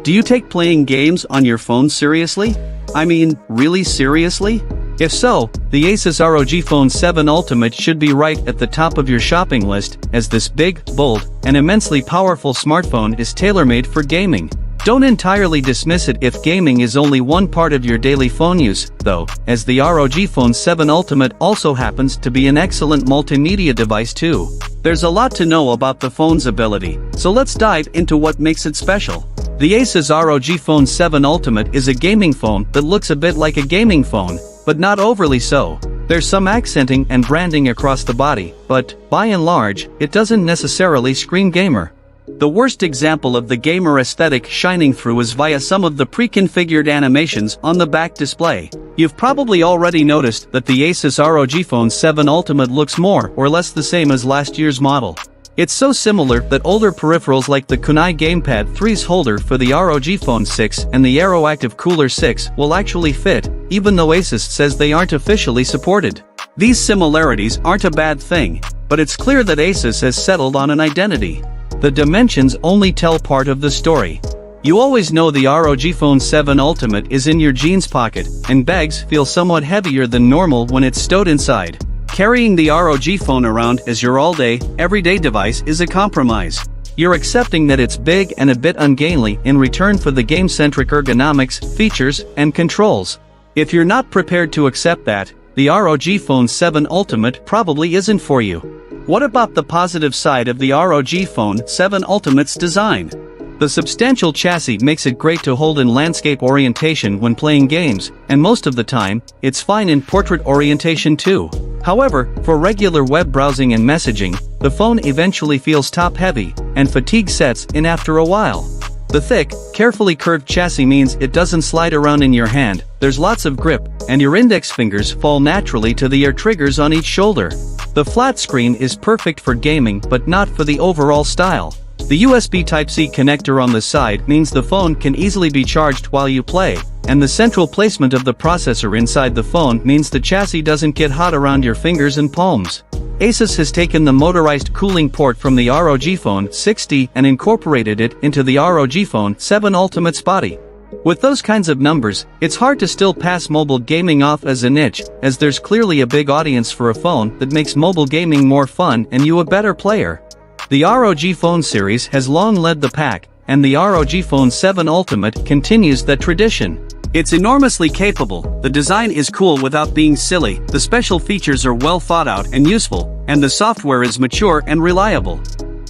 Do you take playing games on your phone seriously? I mean, really seriously? If so, the Asus ROG Phone 7 Ultimate should be right at the top of your shopping list, as this big, bold, and immensely powerful smartphone is tailor-made for gaming. Don't entirely dismiss it if gaming is only one part of your daily phone use, though, as the ROG Phone 7 Ultimate also happens to be an excellent multimedia device too. There's a lot to know about the phone's ability, so let's dive into what makes it special. The Asus ROG Phone 7 Ultimate is a gaming phone that looks a bit like a gaming phone, but not overly so. There's some accenting and branding across the body, but, by and large, it doesn't necessarily scream gamer. The worst example of the gamer aesthetic shining through is via some of the pre-configured animations on the back display. You've probably already noticed that the Asus ROG Phone 7 Ultimate looks more or less the same as last year's model. It's so similar that older peripherals like the Kunai Gamepad 3's holder for the ROG Phone 6 and the Aeroactive Cooler 6 will actually fit, even though Asus says they aren't officially supported. These similarities aren't a bad thing, but it's clear that Asus has settled on an identity. The dimensions only tell part of the story. You always know the ROG Phone 7 Ultimate is in your jeans pocket, and bags feel somewhat heavier than normal when it's stowed inside. Carrying the ROG phone around as your all-day, everyday device is a compromise. You're accepting that it's big and a bit ungainly in return for the game-centric ergonomics, features, and controls. If you're not prepared to accept that, the ROG Phone 7 Ultimate probably isn't for you. What about the positive side of the ROG Phone 7 Ultimate's design? The substantial chassis makes it great to hold in landscape orientation when playing games, and most of the time, it's fine in portrait orientation too. However, for regular web browsing and messaging, the phone eventually feels top-heavy, and fatigue sets in after a while. The thick, carefully curved chassis means it doesn't slide around in your hand, there's lots of grip, and your index fingers fall naturally to the air triggers on each shoulder. The flat screen is perfect for gaming but not for the overall style. The USB Type-C connector on the side means the phone can easily be charged while you play, and the central placement of the processor inside the phone means the chassis doesn't get hot around your fingers and palms. Asus has taken the motorized cooling port from the ROG Phone 6D and incorporated it into the ROG Phone 7 Ultimate's body. With those kinds of numbers, it's hard to still pass mobile gaming off as a niche, as there's clearly a big audience for a phone that makes mobile gaming more fun and you a better player. The ROG Phone series has long led the pack, and the ROG Phone 7 Ultimate continues that tradition. It's enormously capable, the design is cool without being silly, the special features are well thought out and useful, and the software is mature and reliable.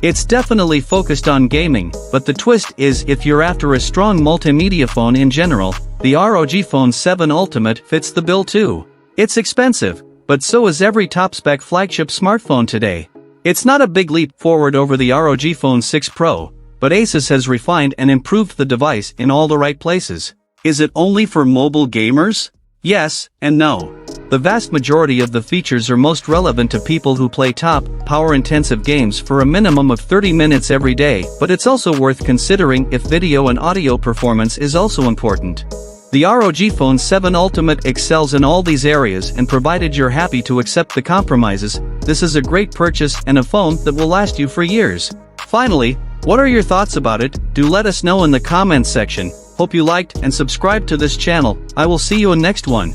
It's definitely focused on gaming, but the twist is if you're after a strong multimedia phone in general, the ROG Phone 7 Ultimate fits the bill too. It's expensive, but so is every top-spec flagship smartphone today. It's not a big leap forward over the ROG Phone 6 Pro, but Asus has refined and improved the device in all the right places. Is it only for mobile gamers? Yes, and no. The vast majority of the features are most relevant to people who play top, power-intensive games for a minimum of 30 minutes every day, but it's also worth considering if video and audio performance is also important. The ROG Phone 7 Ultimate excels in all these areas, and provided you're happy to accept the compromises, this is a great purchase and a phone that will last you for years. Finally, what are your thoughts about it? Do let us know in the comments section. Hope you liked and subscribed to this channel. I will see you in next one.